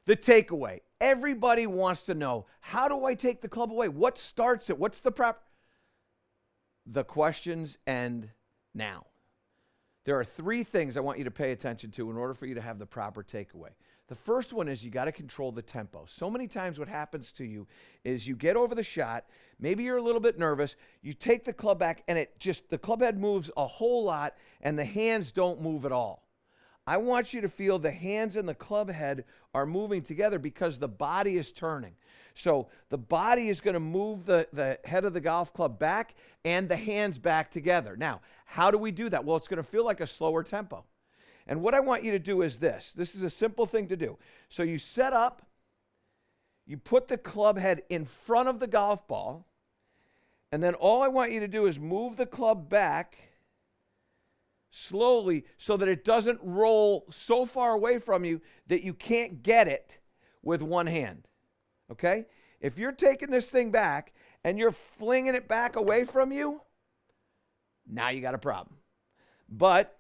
the takeaway. Everybody wants to know, how do I take the club away? What starts it? What's the proper? The questions end now. There are 3 things I want you to pay attention to in order for you to have the proper takeaway. The first one is you got to control the tempo. So many times what happens to you is you get over the shot, maybe you're a little bit nervous, you take the club back and the club head moves a whole lot and the hands don't move at all. I want you to feel the hands and the club head are moving together because the body is turning. So the body is going to move the head of the golf club back and the hands back together. Now, how do we do that? Well, it's going to feel like a slower tempo. And what I want you to do is this. This is a simple thing to do. So you set up, you put the club head in front of the golf ball, and then all I want you to do is move the club back slowly so that it doesn't roll so far away from you that you can't get it with one hand. Okay? If you're taking this thing back and you're flinging it back away from you, now you got a problem. But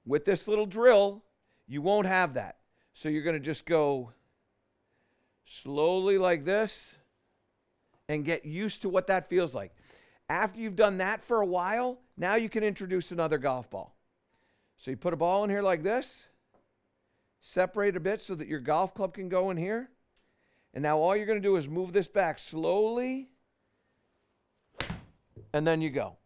with this little drill, you won't have that. So you're going to just go slowly like this and get used to what that feels like. After you've done that for a while, now you can introduce another golf ball. So you put a ball in here like this, separate a bit so that your golf club can go in here. And now all you're going to do is move this back slowly, and then you go.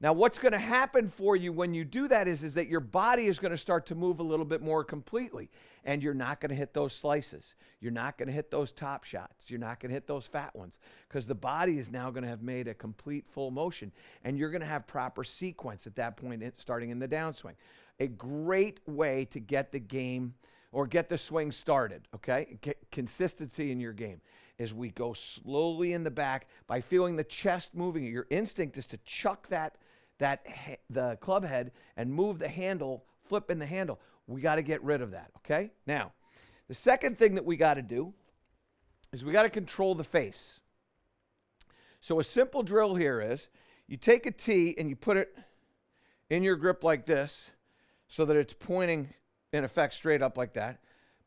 Now what's going to happen for you when you do that is that your body is going to start to move a little bit more completely, and you're not going to hit those slices. You're not going to hit those top shots. You're not going to hit those fat ones because the body is now going to have made a complete full motion, and you're going to have proper sequence at that point starting in the downswing. A great way to get the game or get the swing started, okay? Get consistency in your game is we go slowly in the back by feeling the chest moving. Your instinct is to chuck the club head and move the handle, flip in the handle. We got to get rid of that, okay? Now, the second thing that we got to do is we got to control the face. So a simple drill here is you take a tee and you put it in your grip like this so that it's pointing in effect straight up like that.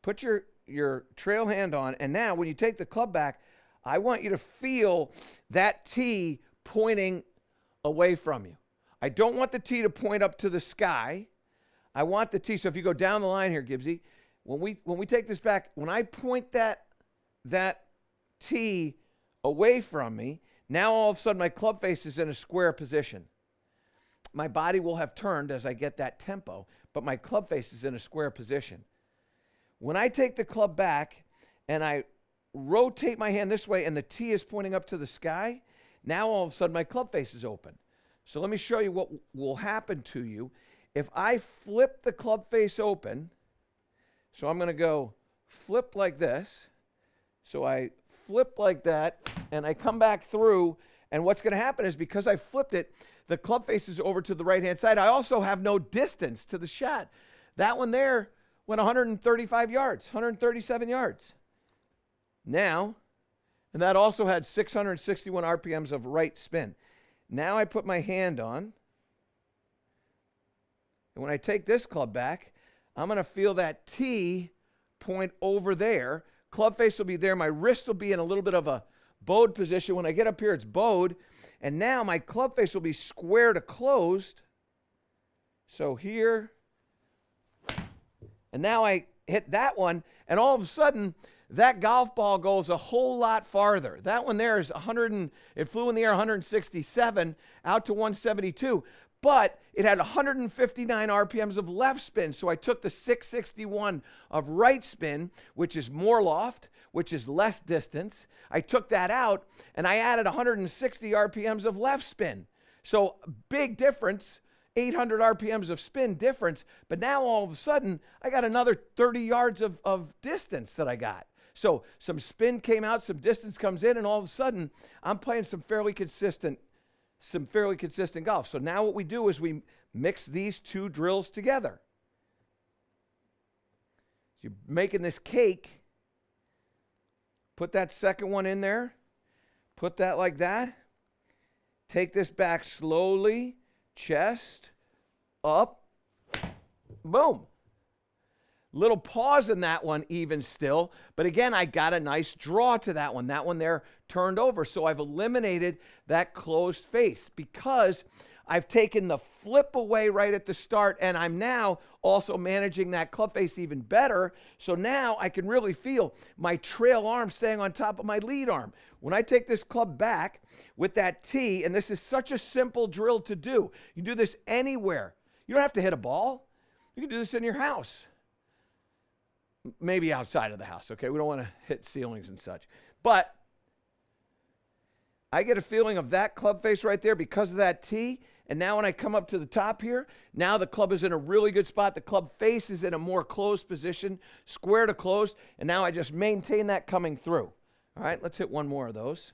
Put your trail hand on, and now when you take the club back, I want you to feel that tee pointing away from you. I don't want the tee to point up to the sky. I want the tee, so if you go down the line here, Gibbsy, when we take this back, when I point that tee away from me, now all of a sudden my club face is in a square position. My body will have turned as I get that tempo, but my club face is in a square position. When I take the club back and I rotate my hand this way and the tee is pointing up to the sky, now all of a sudden my club face is open. So let me show you what will happen to you. If I flip the club face open, so I'm going to go flip like this. So I flip like that and I come back through, and what's going to happen is because I flipped it, the club face is over to the right-hand side. I also have no distance to the shot. That one there went 135 yards, 137 yards. Now, and that also had 661 RPMs of right spin. Now I put my hand on, and when I take this club back, I'm going to feel that tee point over there. Club face will be there. My wrist will be in a little bit of a bowed position. When I get up here, it's bowed. And now my club face will be square to closed. So here. And now I hit that one, and all of a sudden, that golf ball goes a whole lot farther. That one there is 100, it flew in the air 167 out to 172, but it had 159 RPMs of left spin. So I took the 661 of right spin, which is more loft, which is less distance. I took that out and I added 160 RPMs of left spin. So big difference, 800 RPMs of spin difference, but now all of a sudden I got another 30 yards of distance that I got. So some spin came out, some distance comes in, and all of a sudden I'm playing some fairly consistent golf. So now what we do is we mix these two drills together. You're making this cake. Put that second one in there. Put that like that. Take this back slowly. Chest, up, boom. Little pause in that one even still, but again, I got a nice draw to that one. That one there turned over, so I've eliminated that closed face because I've taken the flip away right at the start, and I'm now also managing that club face even better. So now I can really feel my trail arm staying on top of my lead arm. When I take this club back with that tee, and this is such a simple drill to do. You do this anywhere. You don't have to hit a ball. You can do this in your house. Maybe outside of the house, okay? We don't want to hit ceilings and such. But I get a feeling of that club face right there because of that tee. And now when I come up to the top here, now the club is in a really good spot. The club face is in a more closed position, square to closed. And now I just maintain that coming through. All right, let's hit one more of those.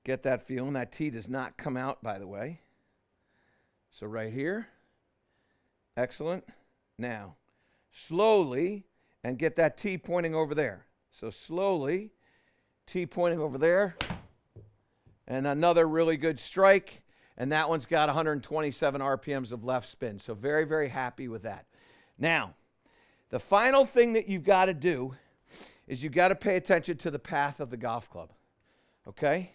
Get that feeling. That tee does not come out, by the way. So right here. Excellent. Now, slowly, and get that tee pointing over there. So slowly, tee pointing over there. And another really good strike. And that one's got 127 RPMs of left spin. So very, very happy with that. Now, the final thing that you've got to do is you've got to pay attention to the path of the golf club. Okay?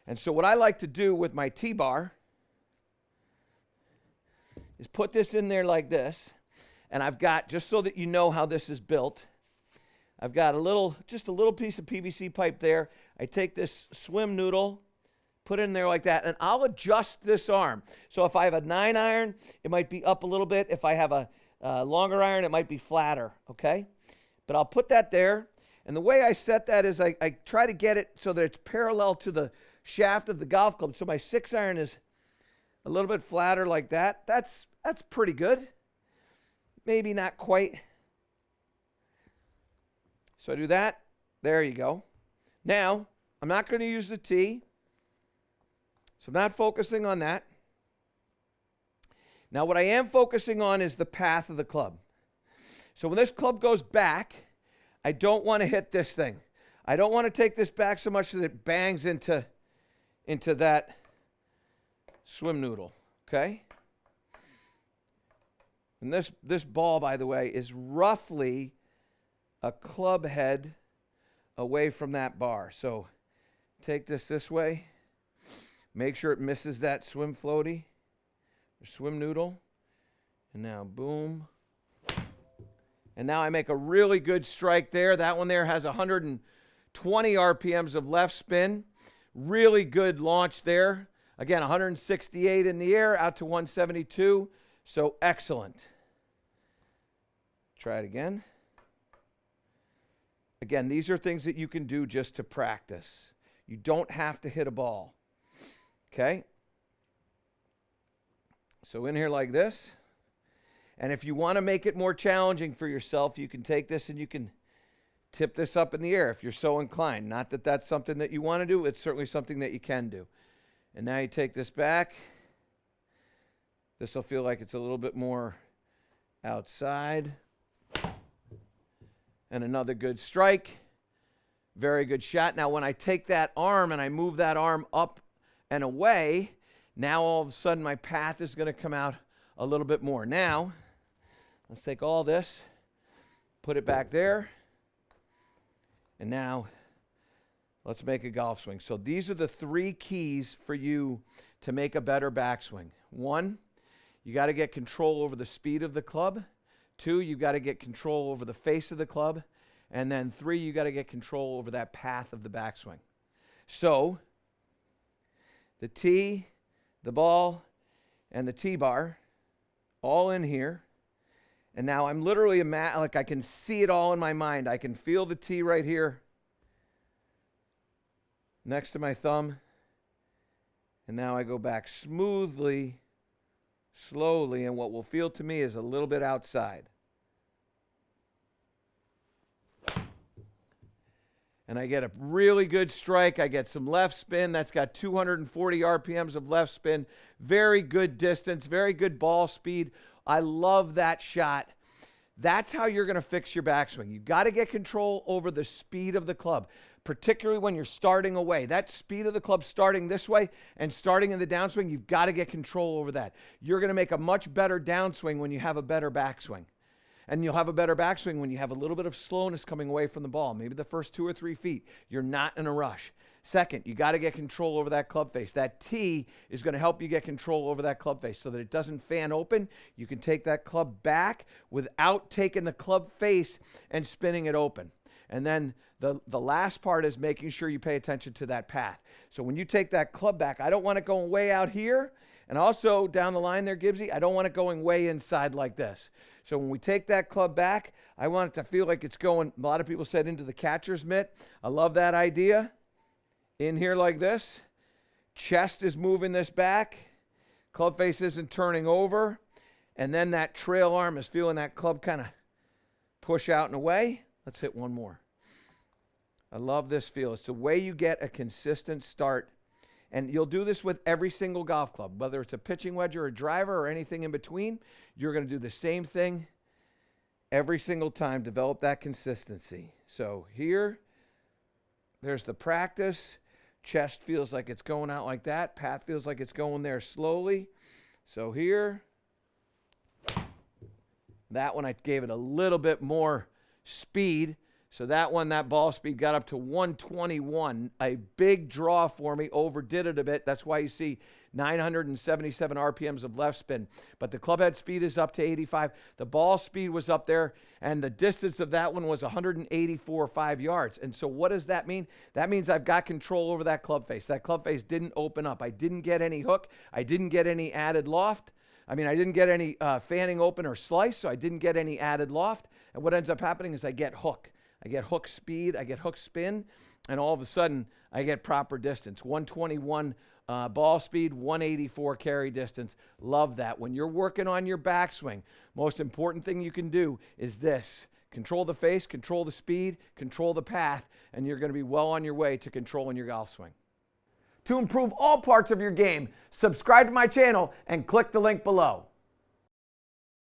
And so what I like to do with my tee bar is put this in there like this. And I've got, just so that you know how this is built, I've got just a little piece of PVC pipe there. I take this swim noodle, put it in there like that, and I'll adjust this arm. So if I have a 9-iron, it might be up a little bit. If I have a longer iron, it might be flatter, okay? But I'll put that there, and the way I set that is I try to get it so that it's parallel to the shaft of the golf club. So my 6-iron is a little bit flatter like that. That's pretty good. Maybe not quite. So I do that. There you go. Now, I'm not going to use the tee. So I'm not focusing on that. Now, what I am focusing on is the path of the club. So when this club goes back, I don't want to hit this thing. I don't want to take this back so much that it bangs into that swim noodle, okay? And this ball, by the way, is roughly a club head away from that bar. So take this way. Make sure it misses that swim floaty or swim noodle. And now, boom. And now I make a really good strike there. That one there has 120 RPMs of left spin. Really good launch there. Again, 168 in the air, out to 172. So excellent. Try it again. Again, these are things that you can do just to practice. You don't have to hit a ball. Okay? So in here like this. And if you want to make it more challenging for yourself, you can take this and you can tip this up in the air if you're so inclined. Not that that's something that you want to do. It's certainly something that you can do. And now you take this back. This will feel like it's a little bit more outside. And another good strike. Very good shot. Now when I take that arm and I move that arm up and away, now all of a sudden my path is going to come out a little bit more. Now, let's take all this, put it back there, and now let's make a golf swing. So these are the 3 keys for you to make a better backswing. 1, you got to get control over the speed of the club. 2, you got to get control over the face of the club. And then 3, you got to get control over that path of the backswing. So the tee, the ball, and the tee bar all in here. And now I'm literally like I can see it all in my mind. I can feel the tee right here next to my thumb. And now I go back smoothly, slowly, and what will feel to me is a little bit outside. And I get a really good strike. I get some left spin. That's got 240 RPMs of left spin. Very good distance, very good ball speed. I love that shot. That's how you're going to fix your backswing. You've got to get control over the speed of the club, particularly when you're starting away. That speed of the club starting this way and starting in the downswing, you've got to get control over that. You're going to make a much better downswing when you have a better backswing. And you'll have a better backswing when you have a little bit of slowness coming away from the ball. Maybe the first 2 or 3 feet, you're not in a rush. Second, you got to get control over that club face. That tee is going to help you get control over that club face so that it doesn't fan open. You can take that club back without taking the club face and spinning it open. And then the last part is making sure you pay attention to that path. So when you take that club back, I don't want it going way out here. And also down the line there, Gibbsy, I don't want it going way inside like this. So when we take that club back, I want it to feel like it's going, a lot of people said, into the catcher's mitt. I love that idea. In here like this. Chest is moving this back. Club face isn't turning over. And then that trail arm is feeling that club kind of push out and away. Let's hit one more. I love this feel. It's the way you get a consistent start. And you'll do this with every single golf club, whether it's a pitching wedge or a driver or anything in between. You're going to do the same thing every single time. Develop that consistency. So here, there's the practice. Chest feels like it's going out like that. Path feels like it's going there slowly. So here, that one I gave it a little bit more speed. So that one, that ball speed got up to 121. A big draw for me, overdid it a bit. That's why you see 977 RPMs of left spin. But the club head speed is up to 85. The ball speed was up there, and the distance of that one was 184.5 yards. And so what does that mean? That means I've got control over that club face. That club face didn't open up. I didn't get any hook. I didn't get any added loft. I didn't get any fanning open or slice, so I didn't get any added loft. And what ends up happening is I get hook. I get hook speed, I get hook spin, and all of a sudden I get proper distance. 121 ball speed, 184 carry distance. Love that. When you're working on your backswing, most important thing you can do is this. Control the face, control the speed, control the path, and you're going to be well on your way to controlling your golf swing. To improve all parts of your game, subscribe to my channel and click the link below.